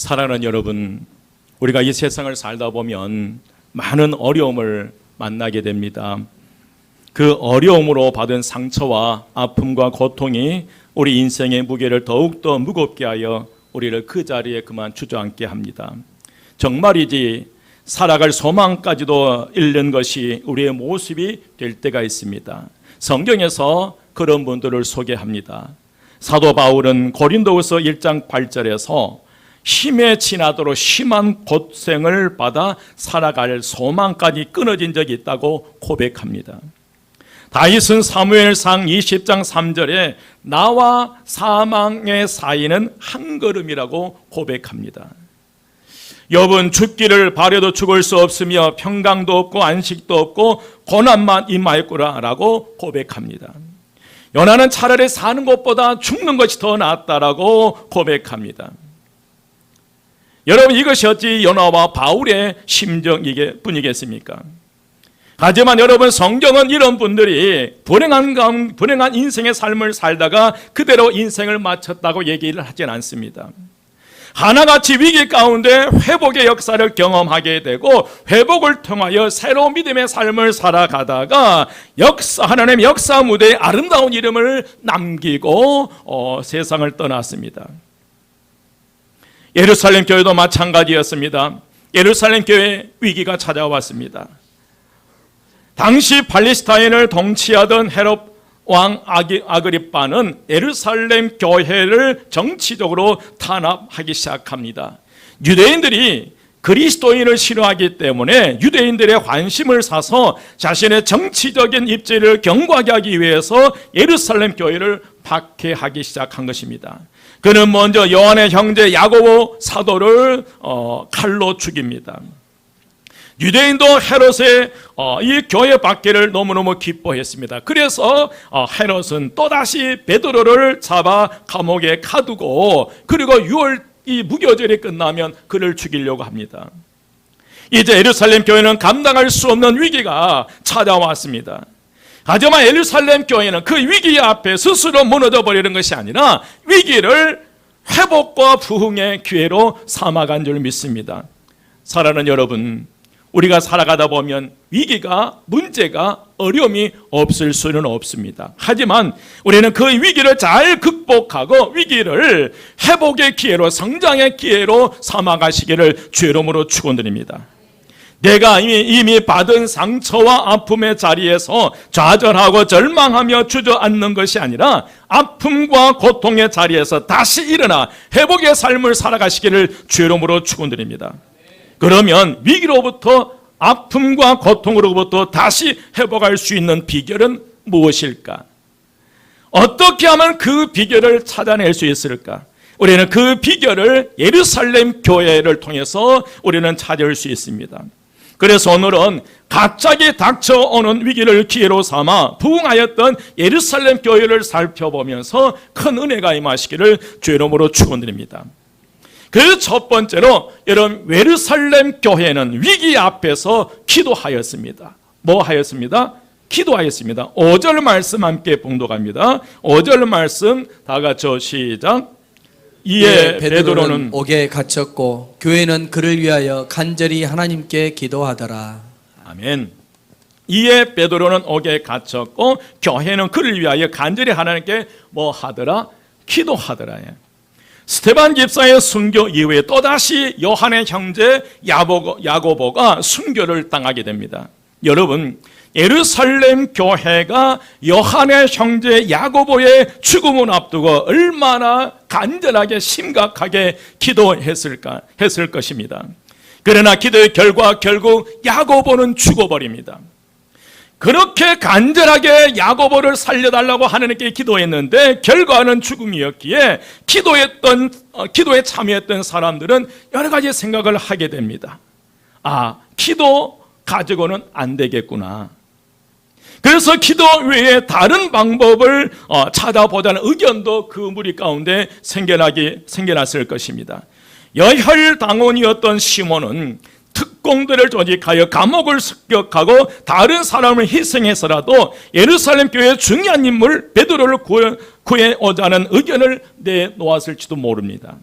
사랑하는 여러분, 우리가 이 세상을 살다 보면 많은 어려움을 만나게 됩니다. 그 어려움으로 받은 상처와 아픔과 고통이 우리 인생의 무게를 더욱더 무겁게 하여 우리를 그 자리에 그만 주저앉게 합니다. 정말이지 살아갈 소망까지도 잃는 것이 우리의 모습이 될 때가 있습니다. 성경에서 그런 분들을 소개합니다. 사도 바울은 고린도후서 1장 8절에서 힘에 지나도록 심한 고생을 받아 살아갈 소망까지 끊어진 적이 있다고 고백합니다. 다윗은 사무엘상 20장 3절에 나와 사망의 사이는 한 걸음이라고 고백합니다. 욥은 죽기를 바라도 죽을 수 없으며 평강도 없고 안식도 없고 고난만 임하였구나라고 고백합니다. 요나는 차라리 사는 것보다 죽는 것이 더 낫다라고 고백합니다. 여러분, 이것이 어찌 요나와 바울의 심정이겠습니까? 하지만 여러분, 성경은 이런 분들이 불행한 인생의 삶을 살다가 그대로 인생을 마쳤다고 얘기를 하진 않습니다. 하나같이 위기 가운데 회복의 역사를 경험하게 되고 회복을 통하여 새로운 믿음의 삶을 살아가다가 하나님의 역사 무대에 아름다운 이름을 남기고 세상을 떠났습니다. 예루살렘 교회도 마찬가지였습니다. 예루살렘 교회에 위기가 찾아왔습니다. 당시 팔레스타인을 통치하던 헤롯 왕 아그리빠는 예루살렘 교회를 정치적으로 탄압하기 시작합니다. 유대인들이 그리스도인을 싫어하기 때문에 유대인들의 관심을 사서 자신의 정치적인 입지를 견고하게 하기 위해서 예루살렘 교회를 박해하기 시작한 것입니다. 그는 먼저 요한의 형제 야고보 사도를 칼로 죽입니다. 유대인도 헤롯의 이 교회 박해를 너무너무 기뻐했습니다. 그래서 헤롯은 또다시 베드로를 잡아 감옥에 가두고 그리고 6월 이 무교절이 끝나면 그를 죽이려고 합니다. 이제 예루살렘 교회는 감당할 수 없는 위기가 찾아왔습니다. 하지만 예루살렘 교회는 그 위기 앞에 스스로 무너져 버리는 것이 아니라 위기를 회복과 부흥의 기회로 삼아간 줄 믿습니다. 사랑하는 여러분, 우리가 살아가다 보면 위기가, 문제가, 어려움이 없을 수는 없습니다. 하지만 우리는 그 위기를 잘 극복하고 위기를 회복의 기회로, 성장의 기회로 삼아가시기를 주의 이름으로 축원드립니다. 내가 이미 받은 상처와 아픔의 자리에서 좌절하고 절망하며 주저앉는 것이 아니라 아픔과 고통의 자리에서 다시 일어나 회복의 삶을 살아가시기를 주의 이름으로 축원드립니다. 그러면 위기로부터, 아픔과 고통으로부터 다시 회복할 수 있는 비결은 무엇일까? 어떻게 하면 그 비결을 찾아낼 수 있을까? 우리는 그 비결을 예루살렘 교회를 통해서 우리는 찾을 수 있습니다. 그래서 오늘은 갑자기 닥쳐오는 위기를 기회로 삼아 부흥하였던 예루살렘 교회를 살펴보면서 큰 은혜가 임하시기를 주의 이름으로 축원드립니다. 그 첫 번째로 여러분, 예루살렘 교회는 위기 앞에서 기도하였습니다. 뭐 하였습니다? 기도하였습니다. 5절 말씀 함께 봉독합니다. 5절 말씀 다 같이 시작. 이에 베드로는 옥에 갇혔고 교회는 그를 위하여 간절히 하나님께 기도하더라. 아멘. 이에 베드로는 옥에 갇혔고 교회는 그를 위하여 간절히 하나님께 뭐 하더라? 기도하더라. 스데반 집사의 순교 이후에 또다시 요한의 형제 야고보가 순교를 당하게 됩니다. 여러분, 예루살렘 교회가 요한의 형제 야고보의 죽음을 앞두고 얼마나 간절하게 심각하게 기도했을 것입니다. 그러나 기도의 결과 결국 야고보는 죽어버립니다. 그렇게 간절하게 야고보를 살려달라고 하나님께 기도했는데 결과는 죽음이었기에 기도에 참여했던 사람들은 여러 가지 생각을 하게 됩니다. 기도 가지고는 안 되겠구나. 그래서 기도 외에 다른 방법을 찾아보자는 의견도 그 무리 가운데 생겨났을 것입니다. 여혈당원이었던 시몬은 특공들을 조직하여 감옥을 습격하고 다른 사람을 희생해서라도 예루살렘 교회의 중요한 인물 베드로를 구해오자는 의견을 내놓았을지도 모릅니다.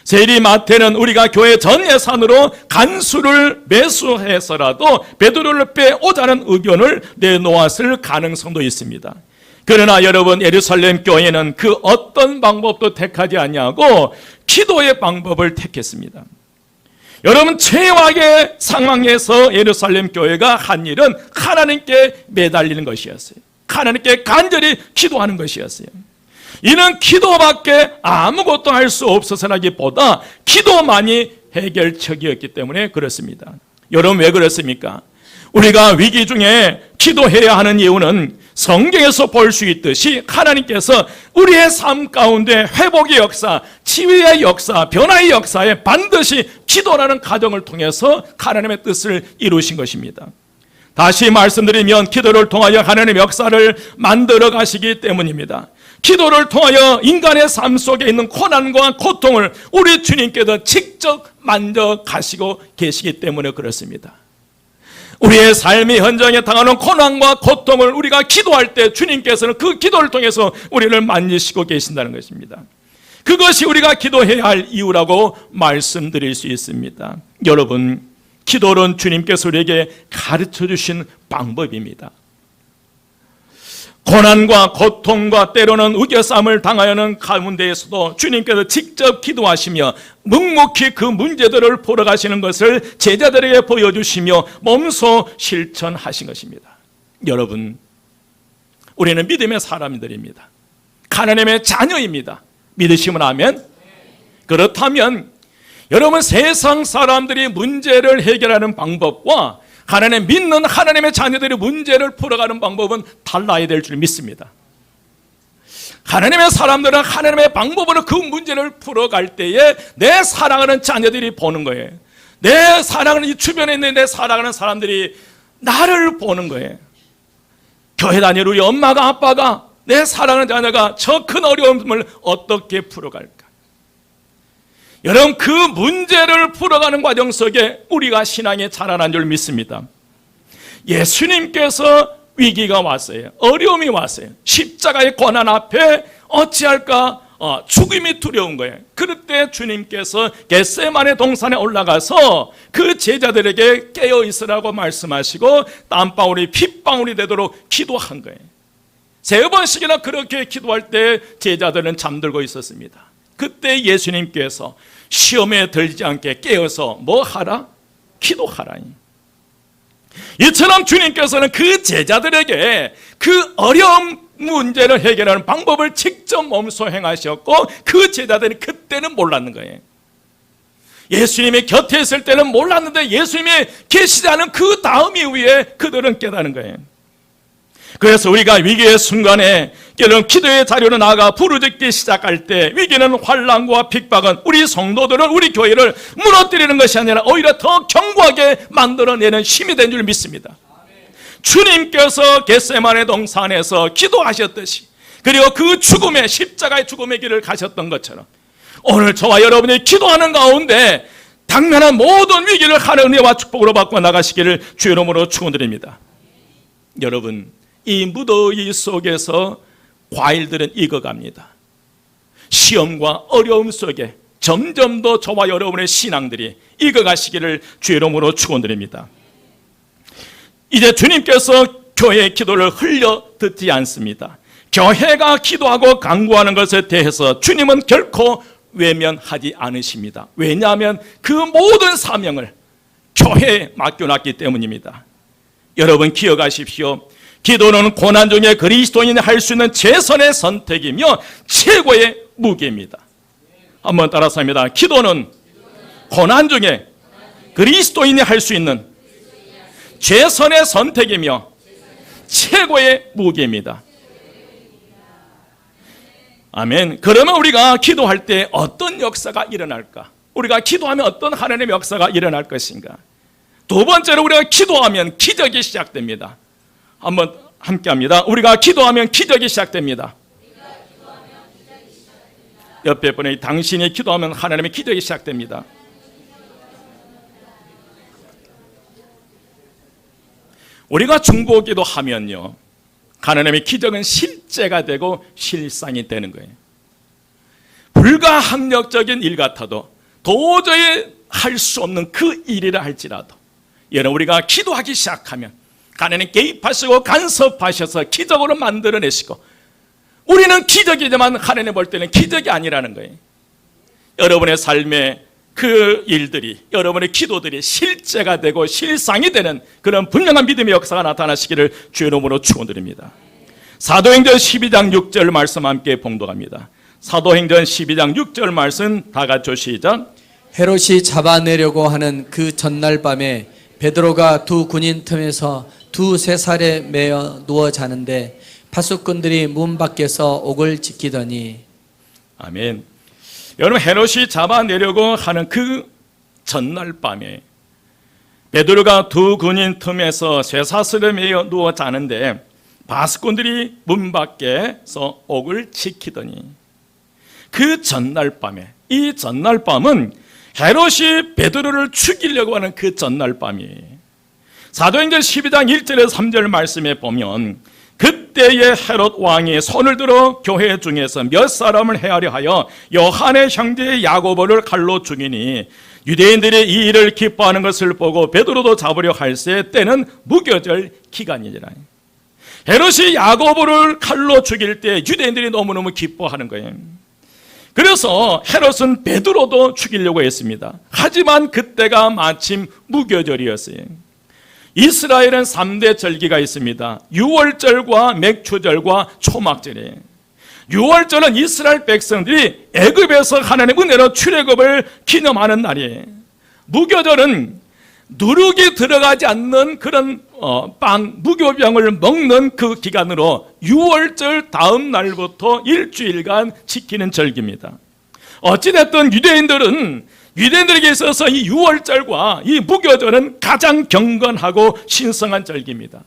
세리마태는 우리가 교회 전 예산으로 간수를 매수해서라도 베드로를 빼오자는 의견을 내놓았을 가능성도 있습니다. 그러나 여러분, 예루살렘 교회는 그 어떤 방법도 택하지 아니하고 기도의 방법을 택했습니다. 여러분, 최악의 상황에서 예루살렘 교회가 한 일은 하나님께 매달리는 것이었어요. 하나님께 간절히 기도하는 것이었어요. 이는 기도밖에 아무것도 할 수 없어서라기보다 기도만이 해결책이었기 때문에 그렇습니다. 여러분, 왜 그렇습니까? 우리가 위기 중에 기도해야 하는 이유는 성경에서 볼 수 있듯이 하나님께서 우리의 삶 가운데 회복의 역사, 치유의 역사, 변화의 역사에 반드시 기도라는 과정을 통해서 하나님의 뜻을 이루신 것입니다. 다시 말씀드리면 기도를 통하여 하나님의 역사를 만들어 가시기 때문입니다. 기도를 통하여 인간의 삶 속에 있는 고난과 고통을 우리 주님께서 직접 만져 가시고 계시기 때문에 그렇습니다. 우리의 삶의 현장에 당하는 고난과 고통을 우리가 기도할 때 주님께서는 그 기도를 통해서 우리를 만지시고 계신다는 것입니다. 그것이 우리가 기도해야 할 이유라고 말씀드릴 수 있습니다. 여러분, 기도는 주님께서 우리에게 가르쳐 주신 방법입니다. 고난과 고통과 때로는 우겨싸움을 당하여는 가운데에서도 주님께서 직접 기도하시며 묵묵히 그 문제들을 풀어가시는 것을 제자들에게 보여주시며 몸소 실천하신 것입니다. 여러분, 우리는 믿음의 사람들입니다. 하나님의 자녀입니다. 믿으시면 아멘? 그렇다면 여러분, 세상 사람들이 문제를 해결하는 방법과 하나님 믿는 하나님의 자녀들이 문제를 풀어가는 방법은 달라야 될 줄 믿습니다. 하나님의 사람들은 하나님의 방법으로 그 문제를 풀어갈 때에 내 사랑하는 자녀들이 보는 거예요. 내 사랑하는 이 주변에 있는 내 사랑하는 사람들이 나를 보는 거예요. 교회 다니는 우리 엄마가 아빠가 내 사랑하는 자녀가 저 큰 어려움을 어떻게 풀어갈까? 여러분, 그 문제를 풀어가는 과정 속에 우리가 신앙에 자라난 줄 믿습니다. 예수님께서 위기가 왔어요. 어려움이 왔어요. 십자가의 고난 앞에 어찌할까? 죽음이 두려운 거예요. 그럴 때 주님께서 겟세마네 동산에 올라가서 그 제자들에게 깨어 있으라고 말씀하시고 땀방울이 핏방울이 되도록 기도한 거예요. 3번씩이나 그렇게 기도할 때 제자들은 잠들고 있었습니다. 그때 예수님께서 시험에 들지 않게 깨어서 뭐 하라? 기도하라. 이처럼 주님께서는 그 제자들에게 그 어려운 문제를 해결하는 방법을 직접 몸소 행하셨고 그 제자들이 그때는 몰랐는 거예요. 예수님이 곁에 있을 때는 몰랐는데 예수님이 계시지 않은 그 다음 이후에 그들은 깨닫는 거예요. 그래서 우리가 위기의 순간에 여러분, 기도의 자리로 나아가 부르짖기 시작할 때 위기는 환난과 핍박은 우리 성도들은 우리 교회를 무너뜨리는 것이 아니라 오히려 더 견고하게 만들어내는 힘이 된 줄 믿습니다. 주님께서 겟세마네 동산에서 기도하셨듯이 그리고 그 죽음의 십자가의 죽음의 길을 가셨던 것처럼 오늘 저와 여러분이 기도하는 가운데 당면한 모든 위기를 하나님의 은혜와 축복으로 받고 나가시기를 주의 이름으로 축원드립니다. 여러분, 이 무더위 속에서 과일들은 익어갑니다. 시험과 어려움 속에 점점 더 저와 여러분의 신앙들이 익어가시기를 주의 이름으로 축원드립니다. 이제 주님께서 교회의 기도를 흘려 듣지 않습니다. 교회가 기도하고 간구하는 것에 대해서 주님은 결코 외면하지 않으십니다. 왜냐하면 그 모든 사명을 교회에 맡겨놨기 때문입니다. 여러분, 기억하십시오. 기도는 고난 중에 그리스도인이 할 수 있는 최선의 선택이며 최고의 무기입니다. 한번 따라서 합니다. 기도는 고난 중에 그리스도인이 할 수 있는 최선의 선택이며 최고의 무기입니다. 아멘. 그러면 우리가 기도할 때 어떤 역사가 일어날까? 우리가 기도하면 어떤 하나님의 역사가 일어날 것인가? 두 번째로 우리가 기도하면 기적이 시작됩니다. 한번 함께 합니다. 우리가 기도하면 기적이 시작됩니다. 옆에 분이 당신이 기도하면 하나님의 기적이 시작됩니다. 우리가 중보기도 하면요, 하나님의 기적은 실제가 되고 실상이 되는 거예요. 불가항력적인 일 같아도 도저히 할 수 없는 그 일이라 할지라도 여러분 우리가 기도하기 시작하면 하나님 개입하시고 간섭하셔서 기적으로 만들어내시고 우리는 기적이지만 하나님 볼 때는 기적이 아니라는 거예요. 여러분의 삶에 그 일들이 여러분의 기도들이 실제가 되고 실상이 되는 그런 분명한 믿음의 역사가 나타나시기를 주의 이름으로 축원드립니다. 사도행전 12장 6절 말씀 함께 봉독합니다. 사도행전 12장 6절 말씀 다 같이 시작. 헤롯이 잡아내려고 하는 그 전날 밤에 베드로가 두 군인 틈에서 두세 살에 매어 누워 자는데 파수꾼들이 문 밖에서 옥을 지키더니. 아멘. 여러분 헤롯이 잡아내려고 하는 그 전날 밤에 베드로가 두 군인 틈에서 쇠사슬에 매여 누워 자는데 파수꾼들이 문 밖에서 옥을 지키더니 그 전날 밤에 이 전날 밤은 헤롯이 베드로를 죽이려고 하는 그 전날 밤이에요. 사도행전 12장 1절에서 3절 말씀에 보면 그때에 헤롯 왕이 손을 들어 교회 중에서 몇 사람을 헤아려 하여 요한의 형제 야고보를 칼로 죽이니 유대인들이 이 일을 기뻐하는 것을 보고 베드로도 잡으려 할새 때는 무교절 기간이니라. 헤롯이 야고보를 칼로 죽일 때 유대인들이 너무너무 기뻐하는 거예요. 그래서 헤롯은 베드로도 죽이려고 했습니다. 하지만 그때가 마침 무교절이었어요. 이스라엘은 3대 절기가 있습니다. 유월절과 맥추절과 초막절이에요. 유월절은 이스라엘 백성들이 애굽에서 하나님의 은혜로 출애굽을 기념하는 날이에요. 무교절은 누룩이 들어가지 않는 그런 무교병을 먹는 그 기간으로 유월절 다음 날부터 일주일간 지키는 절기입니다. 어찌됐든 유대인들에게 있어서 이 유월절과 이 무교절은 가장 경건하고 신성한 절기입니다.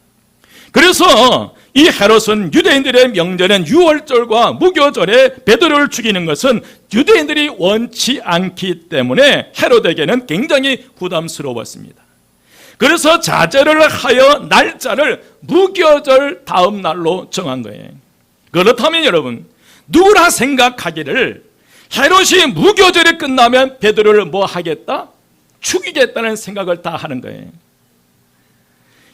그래서 이 헤롯은 유대인들의 명절인 유월절과 무교절에 베드로를 죽이는 것은 유대인들이 원치 않기 때문에 헤롯에게는 굉장히 부담스러웠습니다. 그래서 자제를 하여 날짜를 무교절 다음 날로 정한 거예요. 그렇다면 여러분 누구나 생각하기를 헤롯이 무교절이 끝나면 베드로를 뭐 하겠다? 죽이겠다는 생각을 다 하는 거예요.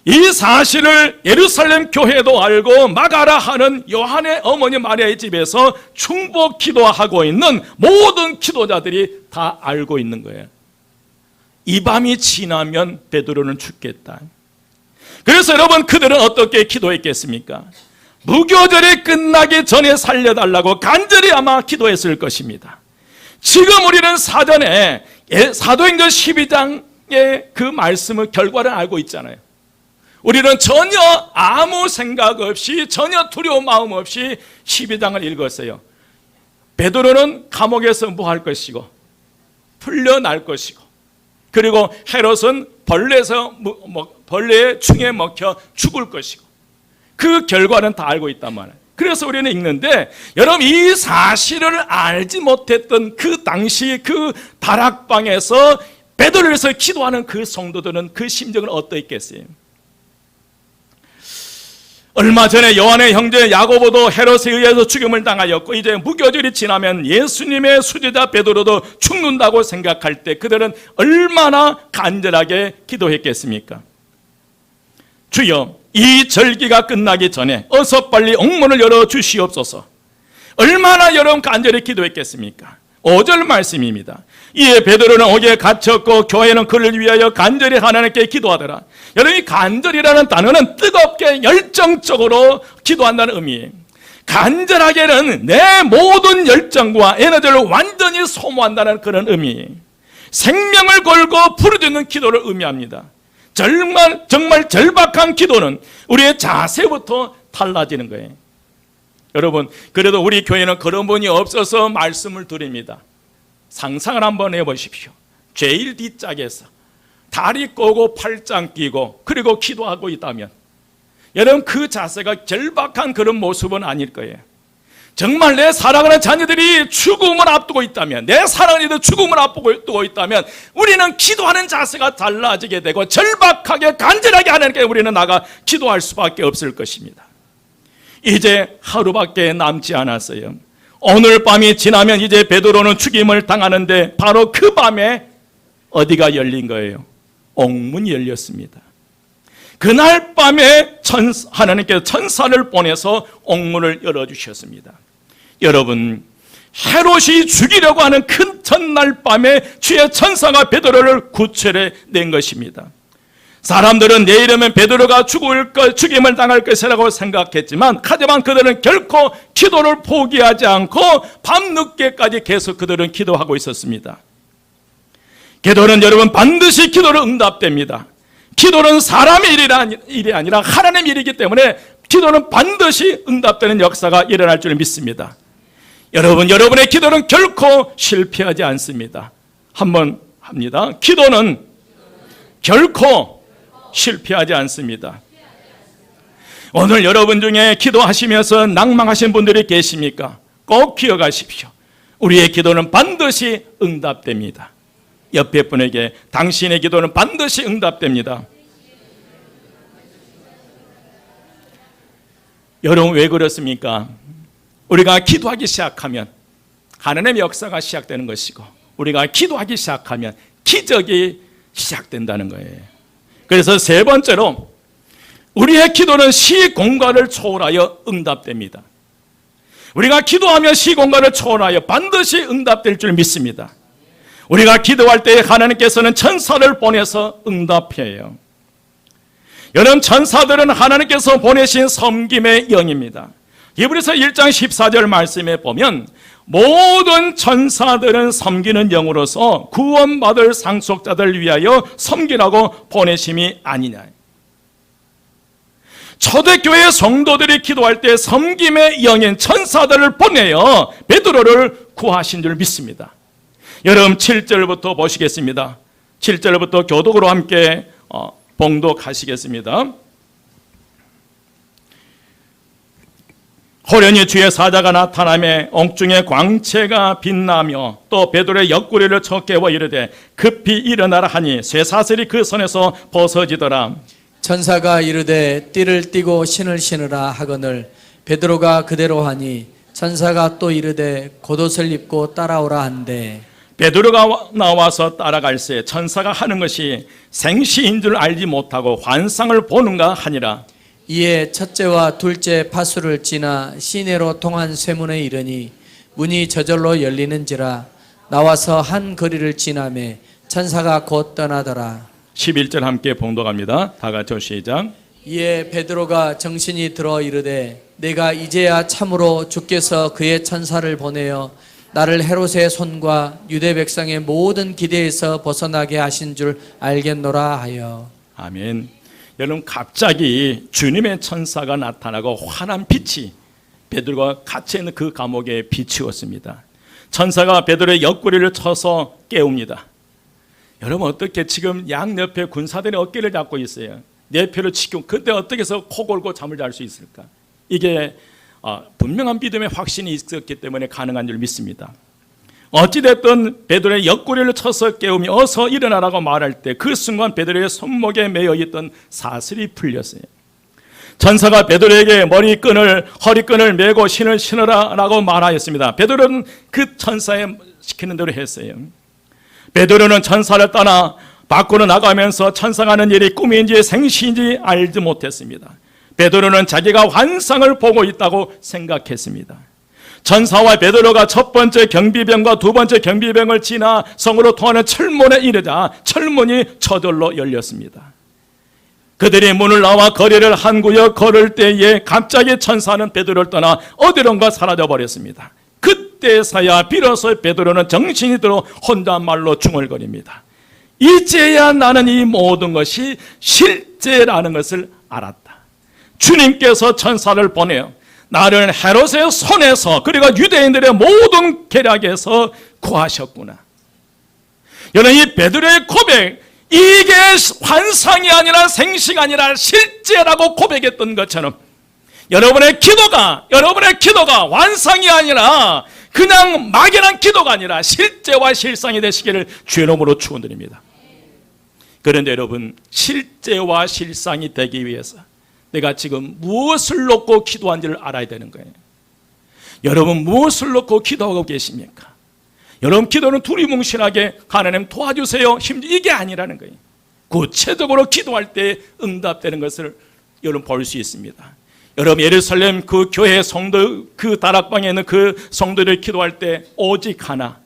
이 사실을 예루살렘 교회도 알고 마가라 하는 요한의 어머니 마리아의 집에서 중보 기도하고 있는 모든 기도자들이 다 알고 있는 거예요. 이 밤이 지나면 베드로는 죽겠다. 그래서 여러분 그들은 어떻게 기도했겠습니까? 무교절이 끝나기 전에 살려달라고 간절히 아마 기도했을 것입니다. 지금 우리는 사전에 사도행전 12장의 그 말씀의 결과를 알고 있잖아요. 우리는 전혀 아무 생각 없이 전혀 두려운 마음 없이 12장을 읽었어요. 베드로는 감옥에서 뭐 할 것이고 풀려날 것이고 그리고 헤롯은 벌레의 충에 먹혀 죽을 것이고 그 결과는 다 알고 있단 말이에요. 그래서 우리는 읽는데 여러분 이 사실을 알지 못했던 그 당시 그 다락방에서 베드로를 위해서 기도하는 그 성도들은 그 심정은 어떠했겠어요? 얼마 전에 요한의 형제 야고보도 헤롯에 의해서 죽임을 당하였고 이제 무교절이 지나면 예수님의 수제자 베드로도 죽는다고 생각할 때 그들은 얼마나 간절하게 기도했겠습니까? 주여 이 절기가 끝나기 전에 어서 빨리 옥문을 열어 주시옵소서. 얼마나 여러분 간절히 기도했겠습니까? 5절 말씀입니다. 이에 베드로는 옥에 갇혔고 교회는 그를 위하여 간절히 하나님께 기도하더라. 여러분 이 간절이라는 단어는 뜨겁게 열정적으로 기도한다는 의미예요. 간절하게는 내 모든 열정과 에너지를 완전히 소모한다는 그런 의미예요. 생명을 걸고 부르짖는 기도를 의미합니다. 정말 절박한 기도는 우리의 자세부터 달라지는 거예요. 여러분 그래도 우리 교회는 그런 분이 없어서 말씀을 드립니다. 상상을 한번 해보십시오. 제일 뒷짝에서 다리 꼬고 팔짱 끼고 그리고 기도하고 있다면 여러분 그 자세가 절박한 그런 모습은 아닐 거예요. 정말 내 사랑하는 자녀들이 죽음을 앞두고 있다면 내 사랑하는 이들 죽음을 앞두고 있다면 우리는 기도하는 자세가 달라지게 되고 절박하게 간절하게 하나님께 우리는 나가 기도할 수밖에 없을 것입니다. 이제 하루밖에 남지 않았어요. 오늘 밤이 지나면 이제 베드로는 죽임을 당하는데 바로 그 밤에 어디가 열린 거예요? 옥문이 열렸습니다. 그날 밤에 하나님께서 천사를 보내서 옥문을 열어주셨습니다. 여러분, 헤롯이 죽이려고 하는 큰 전날 밤에 주의 천사가 베드로를 구출해 낸 것입니다. 사람들은 내일이면 베드로가 죽임을 당할 것이라고 생각했지만, 하지만 그들은 결코 기도를 포기하지 않고 밤늦게까지 계속 그들은 기도하고 있었습니다. 기도는 여러분 반드시 기도로 응답됩니다. 기도는 사람의 일이 아니라 하나님의 일이기 때문에 기도는 반드시 응답되는 역사가 일어날 줄 믿습니다. 여러분, 여러분의 기도는 결코 실패하지 않습니다. 한번 합니다. 기도는 결코 실패하지 않습니다. 오늘 여러분 중에 기도하시면서 낭망하신 분들이 계십니까? 꼭 기억하십시오. 우리의 기도는 반드시 응답됩니다. 옆에 분에게 당신의 기도는 반드시 응답됩니다. 여러분, 왜 그렇습니까? 우리가 기도하기 시작하면 하나님의 역사가 시작되는 것이고, 우리가 기도하기 시작하면 기적이 시작된다는 거예요. 그래서 세 번째로 우리의 기도는 시공간을 초월하여 응답됩니다. 우리가 기도하면 시공간을 초월하여 반드시 응답될 줄 믿습니다. 우리가 기도할 때 하나님께서는 천사를 보내서 응답해요. 여러분, 천사들은 하나님께서 보내신 섬김의 영입니다. 히브리서 1장 14절 말씀에 보면 모든 천사들은 섬기는 영으로서 구원받을 상속자들 위하여 섬기라고 보내심이 아니냐. 초대교회 성도들이 기도할 때 섬김의 영인 천사들을 보내어 베드로를 구하신 줄 믿습니다. 여러분, 7절부터 보시겠습니다. 7절부터 교독으로 함께 봉독하시겠습니다. 호련히 주의 사자가 나타나며 옥중에 광채가 빛나며 또 베드로의 옆구리를 쳐 깨워 이르되 급히 일어나라 하니 쇠사슬이 그 손에서 벗어지더라. 천사가 이르되 띠를 띠고 신을 신으라 하거늘 베드로가 그대로 하니 천사가 또 이르되 겉옷을 입고 따라오라 한대. 베드로가 나와서 따라갈새 천사가 하는 것이 생시인 줄 알지 못하고 환상을 보는가 하니라. 이에 첫째와 둘째 파수를 지나 시내로 통한 쇠문에 이르니 문이 저절로 열리는지라. 나와서 한 거리를 지나매 천사가 곧 떠나더라. 11절 함께 봉독합니다. 다 같이 시작. 이에 베드로가 정신이 들어 이르되 내가 이제야 참으로 주께서 그의 천사를 보내어 나를 헤롯의 손과 유대 백성의 모든 기대에서 벗어나게 하신 줄 알겠노라 하여. 아멘. 여러분, 갑자기 주님의 천사가 나타나고 환한 빛이 베드로가 갇혀 있는 그 감옥에 비추었습니다. 천사가 베드로의 옆구리를 쳐서 깨웁니다. 여러분, 어떻게 지금 양옆에 군사들이 어깨를 잡고 있어요. 내 표를 치고 그때 어떻게 해서 코 골고 잠을 잘 수 있을까? 이게 분명한 믿음의 확신이 있었기 때문에 가능한 줄 믿습니다. 어찌됐든 베드로의 옆구리를 쳐서 깨우며 어서 일어나라고 말할 때 그 순간 베드로의 손목에 매여 있던 사슬이 풀렸어요. 천사가 베드로에게 허리끈을 메고 신을 신으라 라고 말하였습니다. 베드로는 그 천사의 시키는 대로 했어요. 베드로는 천사를 떠나 밖으로 나가면서 천사가 하는 일이 꿈인지 생시인지 알지 못했습니다. 베드로는 자기가 환상을 보고 있다고 생각했습니다. 천사와 베드로가 첫 번째 경비병과 두 번째 경비병을 지나 성으로 통하는 철문에 이르자 철문이 저절로 열렸습니다. 그들이 문을 나와 거리를 한 구역 걸을 때에 갑자기 천사는 베드로를 떠나 어디론가 사라져버렸습니다. 그때서야 비로소 베드로는 정신이 들어 혼잣말로 중얼거립니다. 이제야 나는 이 모든 것이 실제라는 것을 알았다. 주님께서 천사를 보내어 나를 헤롯의 손에서 그리고 유대인들의 모든 계략에서 구하셨구나. 여러분, 이 베드로의 고백, 이게 환상이 아니라 생시가 아니라 실제라고 고백했던 것처럼 여러분의 기도가 환상이 아니라 그냥 막연한 기도가 아니라 실제와 실상이 되시기를 주의 이름으로 축원드립니다. 그런데 여러분, 실제와 실상이 되기 위해서 내가 지금 무엇을 놓고 기도한지를 알아야 되는 거예요. 여러분 무엇을 놓고 기도하고 계십니까? 여러분 기도는 두리뭉실하게 하나님 도와주세요 심지어 이게 아니라는 거예요. 구체적으로 기도할 때 응답되는 것을 여러분 볼 수 있습니다. 여러분 예루살렘 그 교회 성도 그 다락방에 있는 그 성도들 기도할 때 오직 하나,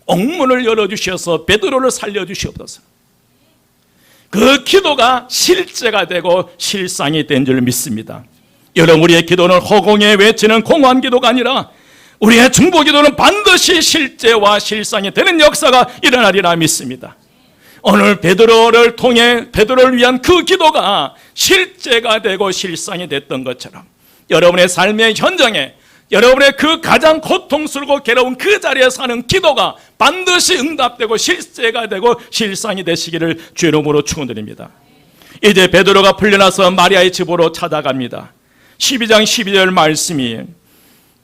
옥문을 열어주셔서 베드로를 살려주시옵소서. 그 기도가 실제가 되고 실상이 된 줄 믿습니다. 여러분 우리의 기도는 허공에 외치는 공허한 기도가 아니라 우리의 중보 기도는 반드시 실제와 실상이 되는 역사가 일어나리라 믿습니다. 오늘 베드로를 통해 베드로를 위한 그 기도가 실제가 되고 실상이 됐던 것처럼 여러분의 삶의 현장에 여러분의 그 가장 고통스럽고 괴로운 그 자리에 사는 기도가 반드시 응답되고 실제가 되고 실상이 되시기를 주의 이름으로 축원드립니다. 이제 베드로가 풀려나서 마리아의 집으로 찾아갑니다. 12장 12절 말씀이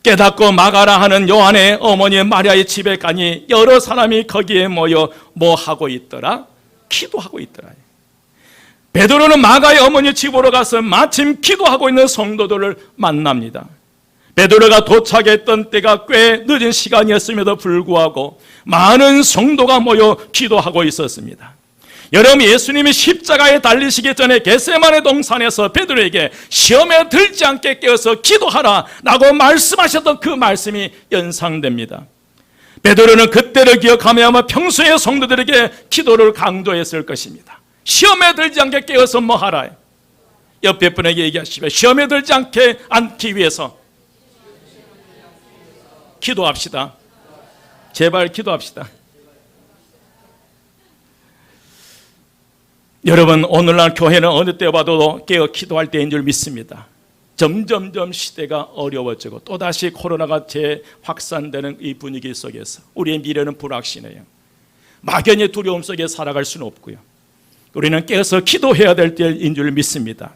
깨닫고 막아라 하는 요한의 어머니 마리아의 집에 가니 여러 사람이 거기에 모여 뭐 하고 있더라? 기도하고 있더라. 베드로는 마가의 어머니 집으로 가서 마침 기도하고 있는 성도들을 만납니다. 베드로가 도착했던 때가 꽤 늦은 시간이었음에도 불구하고 많은 성도가 모여 기도하고 있었습니다. 여러분 예수님이 십자가에 달리시기 전에 겟세마네 동산에서 베드로에게 시험에 들지 않게 깨어서 기도하라 라고 말씀하셨던 그 말씀이 연상됩니다. 베드로는 그때를 기억하며 아마 평소에 성도들에게 기도를 강조했을 것입니다. 시험에 들지 않게 깨어서 뭐 하라? 옆에 분에게 얘기하시면 시험에 들지 않기 위해서 기도합시다. 제발 기도합시다. 여러분 오늘날 교회는 어느 때 봐도 깨어 기도할 때인 줄 믿습니다. 점점점 시대가 어려워지고 또다시 코로나가 재확산되는 이 분위기 속에서 우리의 미래는 불확실해요. 막연히 두려움 속에 살아갈 수는 없고요. 우리는 깨어서 기도해야 될 때인 줄 믿습니다.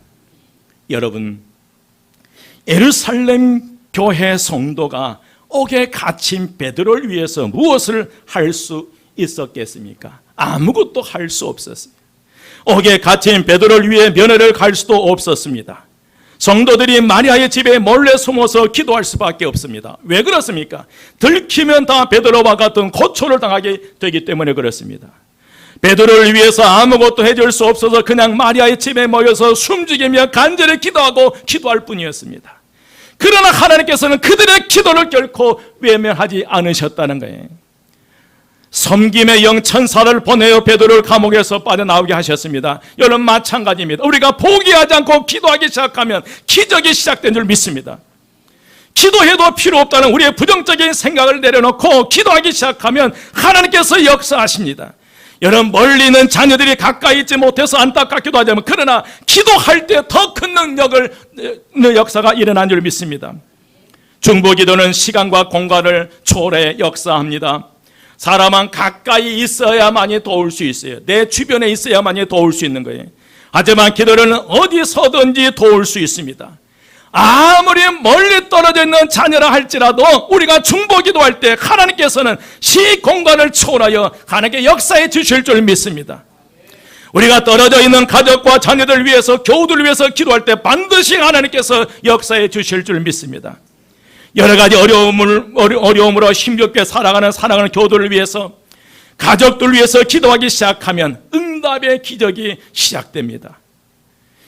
여러분 예루살렘 교회 성도가 옥에 갇힌 베드로를 위해서 무엇을 할 수 있었겠습니까? 아무것도 할 수 없었습니다. 옥에 갇힌 베드로를 위해 면회를 갈 수도 없었습니다. 성도들이 마리아의 집에 몰래 숨어서 기도할 수밖에 없습니다. 왜 그렇습니까? 들키면 다 베드로와 같은 고초를 당하게 되기 때문에 그렇습니다. 베드로를 위해서 아무것도 해줄 수 없어서 그냥 마리아의 집에 모여서 숨죽이며 간절히 기도할 뿐이었습니다. 그러나 하나님께서는 그들의 기도를 결코 외면하지 않으셨다는 거예요. 섬김의 영 천사를 보내어 베드로를 감옥에서 빠져나오게 하셨습니다. 여러분 마찬가지입니다. 우리가 포기하지 않고 기도하기 시작하면 기적이 시작된 줄 믿습니다. 기도해도 필요 없다는 우리의 부정적인 생각을 내려놓고 기도하기 시작하면 하나님께서 역사하십니다. 여러분 멀리 있는 자녀들이 가까이 있지 못해서 안타깝기도 하지만 그러나 기도할 때 더 큰 능력을 역사가 일어난 줄 믿습니다. 중보기도는 시간과 공간을 초월해 역사합니다. 사람은 가까이 있어야만이 도울 수 있어요. 내 주변에 있어야만이 도울 수 있는 거예요. 하지만 기도는 어디서든지 도울 수 있습니다. 아무리 멀리 떨어져 있는 자녀라 할지라도 우리가 중보기도할 때 하나님께서는 시공간을 초월하여 하나님께 역사해 주실 줄 믿습니다. 우리가 떨어져 있는 가족과 자녀들 위해서 교우들 위해서 기도할 때 반드시 하나님께서 역사해 주실 줄 믿습니다. 여러 가지 어려움으로 힘겹게 살아가는 사랑하는 교우들을 위해서 가족들 위해서 기도하기 시작하면 응답의 기적이 시작됩니다.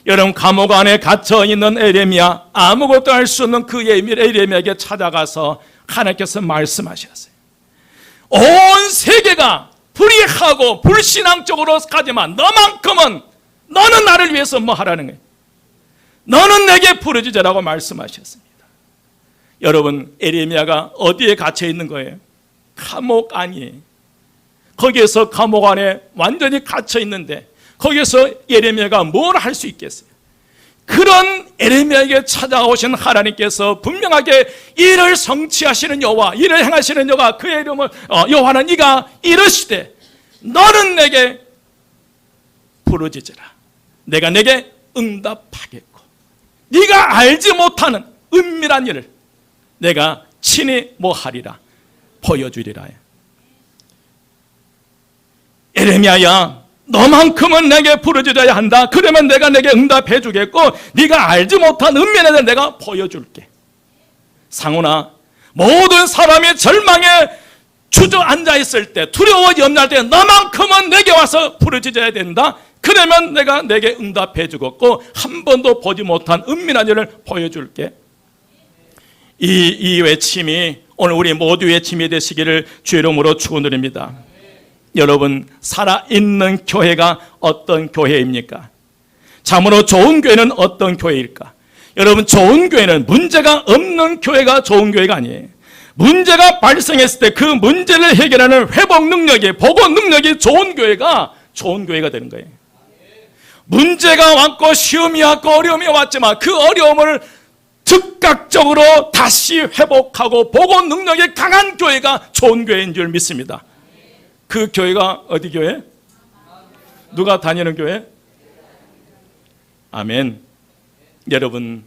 여러분 감옥 안에 갇혀있는 에레미야 아무것도 할 수 없는 그 에레미야에게 찾아가서 하나님께서 말씀하셨어요. 온 세계가 불의하고 불신앙적으로 가지만 너만큼은 너는 나를 위해서 뭐 하라는 거예요. 너는 내게 부르짖으라고 말씀하셨습니다. 여러분 에레미야가 어디에 갇혀 있는 거예요? 감옥 안이에요. 거기에서 감옥 안에 완전히 갇혀 있는데 거기에서 예레미야가 뭘 할 수 있겠어요? 그런 에레미야에게 찾아오신 하나님께서 분명하게 이를 성취하시는 여호와, 이를 행하시는 여호와, 그의 이름을 여호와는 네가 이르시되 너는 내게 부르짖으라. 내가 내게 응답하겠고 네가 알지 못하는 은밀한 일을 내가 친히 뭐 하리라 보여주리라. 에레미야야 너만큼은 내게 부르짖어야 한다. 그러면 내가 내게 응답해 주겠고 네가 알지 못한 은밀한 일을 내가 보여줄게. 상훈아 모든 사람이 절망에 주저앉아 있을 때, 두려워 염려할 때 너만큼은 내게 와서 부르짖어야 된다. 그러면 내가 내게 응답해 주겠고 한 번도 보지 못한 은밀한 일을 보여줄게. 이 외침이 오늘 우리 모두 외침이 되시기를 주의 이름으로 축원드립니다. 여러분, 살아있는 교회가 어떤 교회입니까? 참으로 좋은 교회는 어떤 교회일까? 여러분, 좋은 교회는 문제가 없는 교회가 좋은 교회가 아니에요. 문제가 발생했을 때 그 문제를 해결하는 회복 능력이, 보고 능력이 좋은 교회가 좋은 교회가 되는 거예요. 문제가 왔고 시험이 왔고 어려움이 왔지만 그 어려움을 즉각적으로 다시 회복하고 보고 능력이 강한 교회가 좋은 교회인 줄 믿습니다. 그 교회가 어디 교회? 누가 다니는 교회? 아멘. 여러분,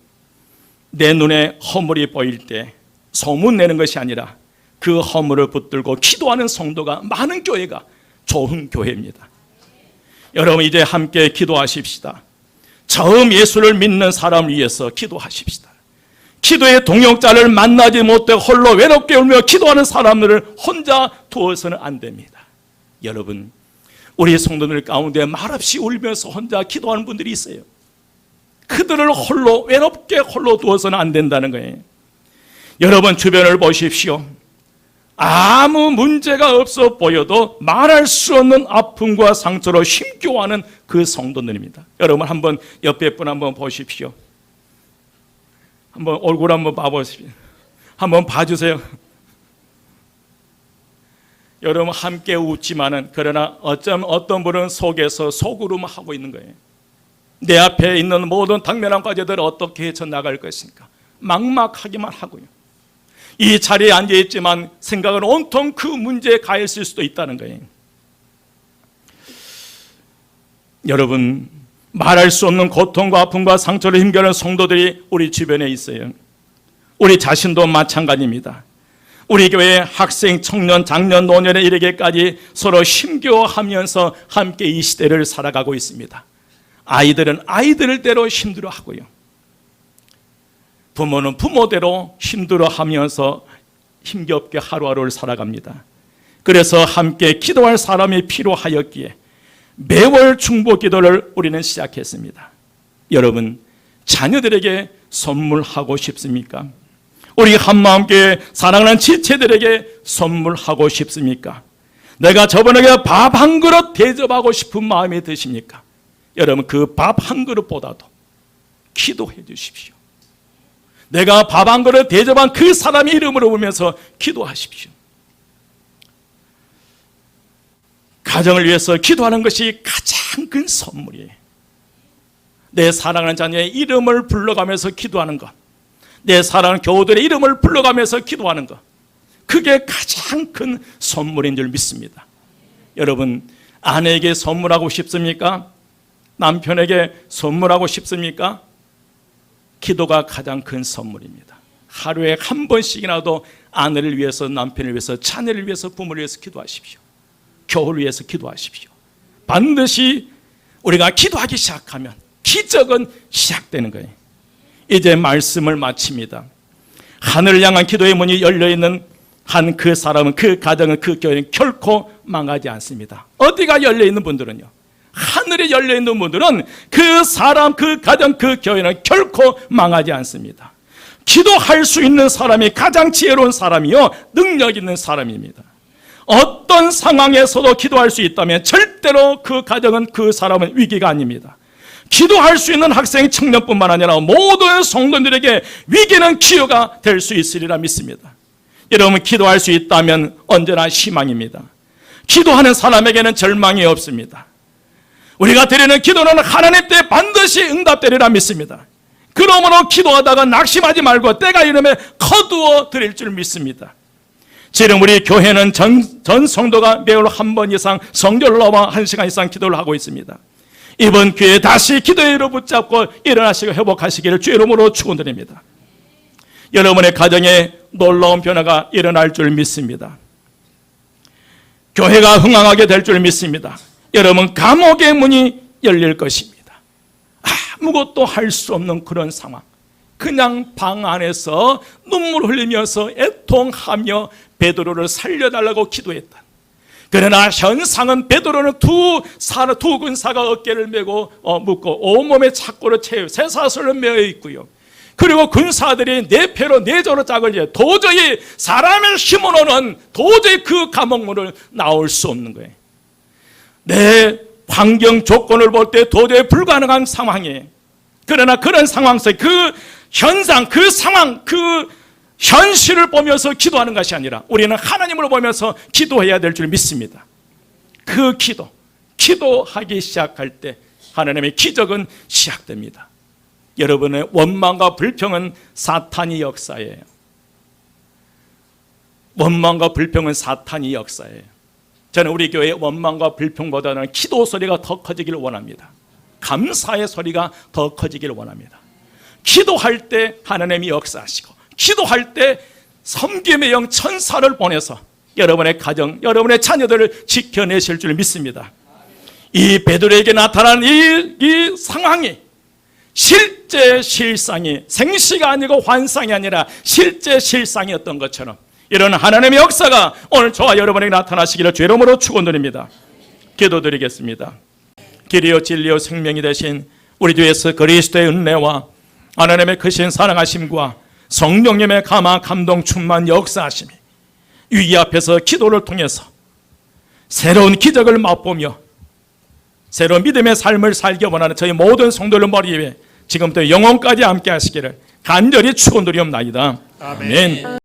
내 눈에 허물이 보일 때 소문내는 것이 아니라 그 허물을 붙들고 기도하는 성도가 많은 교회가 좋은 교회입니다. 여러분, 이제 함께 기도하십시다. 처음 예수를 믿는 사람을 위해서 기도하십시다. 기도의 동역자를 만나지 못해 홀로 외롭게 울며 기도하는 사람들을 혼자 두어서는 안 됩니다. 여러분, 우리 성도들 가운데 말없이 울면서 혼자 기도하는 분들이 있어요. 그들을 홀로 외롭게 홀로 두어서는 안 된다는 거예요. 여러분, 주변을 보십시오. 아무 문제가 없어 보여도 말할 수 없는 아픔과 상처로 힘겨워하는 그 성도들입니다. 여러분, 한번 옆에 분 한번 보십시오. 한번 얼굴 한번 봐보십시오. 한번 봐주세요. 여러분, 함께 웃지만은 그러나 어떤 분은 속에서 속으로만 있는 거예요. 내 앞에 있는 모든 당면한 과제들을 어떻게 헤쳐나갈 것인가 막막하기만 하고요. 이 자리에 앉아있지만 생각은 온통 그 문제에 가 있을 수도 있다는 거예요. 여러분, 말할 수 없는 고통과 아픔과 상처를 힘겨는 성도들이 우리 주변에 있어요. 우리 자신도 마찬가지입니다. 우리 교회 학생, 청년, 장년, 노년에 이르기까지 서로 힘겨워하면서 함께 이 시대를 살아가고 있습니다. 아이들은 아이들대로 힘들어하고요. 부모는 부모대로 힘들어하면서 힘겹게 하루하루를 살아갑니다. 그래서 함께 기도할 사람이 필요하였기에 매월 중보 기도를 우리는 시작했습니다. 여러분, 자녀들에게 선물하고 싶습니까? 우리 한마음교회 사랑하는 지체들에게 선물하고 싶습니까? 내가 저분에게 밥 한 그릇 대접하고 싶은 마음이 드십니까? 여러분, 그 밥 한 그릇보다도 기도해 주십시오. 내가 밥 한 그릇 대접한 그 사람의 이름으로 보면서 기도하십시오. 가정을 위해서 기도하는 것이 가장 큰 선물이에요. 내 사랑하는 자녀의 이름을 불러가면서 기도하는 것, 내 사랑하는 교우들의 이름을 불러가면서 기도하는 것, 그게 가장 큰 선물인 줄 믿습니다. 여러분, 아내에게 선물하고 싶습니까? 남편에게 선물하고 싶습니까? 기도가 가장 큰 선물입니다. 하루에 한 번씩이라도 아내를 위해서, 남편을 위해서, 자녀를 위해서, 부모를 위해서 기도하십시오. 교회를 위해서 기도하십시오. 반드시 우리가 기도하기 시작하면 기적은 시작되는 거예요. 이제 말씀을 마칩니다. 하늘을 향한 기도의 문이 열려있는 한 그 사람은, 그 가정은, 그 교회는 결코 망하지 않습니다. 어디가 열려있는 분들은요, 하늘이 열려있는 분들은 그 사람, 그 가정, 그 교회는 결코 망하지 않습니다. 기도할 수 있는 사람이 가장 지혜로운 사람이요, 능력 있는 사람입니다. 어떤 상황에서도 기도할 수 있다면 절대로 그 가정은, 그 사람은 위기가 아닙니다. 기도할 수 있는 학생, 청년뿐만 아니라 모든 성도들에게 위기는 기회가 될 수 있으리라 믿습니다. 여러분, 기도할 수 있다면 언제나 희망입니다. 기도하는 사람에게는 절망이 없습니다. 우리가 드리는 기도는 하나님 때 반드시 응답되리라 믿습니다. 그러므로 기도하다가 낙심하지 말고 때가 이르면 거두어 드릴 줄 믿습니다. 지금 우리 교회는 전 성도가 매월 한 번 이상 성결을 나와 1시간 이상 기도를 하고 있습니다. 이번 기회에 다시 기도의 일을 붙잡고 일어나시고 회복하시기를 주의 이름으로 축원드립니다. 여러분의 가정에 놀라운 변화가 일어날 줄 믿습니다. 교회가 흥황하게 될 줄 믿습니다. 여러분, 감옥의 문이 열릴 것입니다. 아무것도 할 수 없는 그런 상황, 그냥 방 안에서 눈물 흘리면서 애통하며 베드로를 살려달라고 기도했다. 그러나 현상은 베드로는 두 군사가 어깨를 메고 묶고 온몸에 착고를 채워 쇠사슬로 메어 있고요. 그리고 군사들이 네 패로 네 조로 짝을 지어 도저히 사람의 힘으로는 도저히 그 감옥문을 나올 수 없는 거예요. 내 환경 조건을 볼 때 도저히 불가능한 상황이에요. 그러나 그런 상황 속에 그 현상, 그 상황, 그 현실을 보면서 기도하는 것이 아니라 우리는 하나님을 보면서 기도해야 될 줄 믿습니다. 그 기도하기 시작할 때 하나님의 기적은 시작됩니다. 여러분의 원망과 불평은 사탄이 역사예요. 원망과 불평은 사탄이 역사예요. 저는 우리 교회의 원망과 불평보다는 기도 소리가 더 커지기를 원합니다. 감사의 소리가 더 커지기를 원합니다. 기도할 때 하나님이 역사하시고 기도할 때 섬김의 영 천사를 보내서 여러분의 가정, 여러분의 자녀들을 지켜내실 줄 믿습니다. 이 베드로에게 나타난 이 상황이 실제 실상이 생시가 아니고 환상이 아니라 실제 실상이었던 것처럼 이런 하나님의 역사가 오늘 저와 여러분에게 나타나시기를 주의 이름으로 축원드립니다. 기도드리겠습니다. 길이요 진리요 생명이 되신 우리 주 예수 그리스도의 은혜와 하나님의 크신 사랑하심과 성령님의 감화 감동 충만 역사하심이 위기 앞에서 기도를 통해서 새로운 기적을 맛보며 새로운 믿음의 삶을 살기 원하는 저희 모든 성도들 머리 위에 지금부터 영원까지 함께 하시기를 간절히 축원드리옵나이다. 아멘.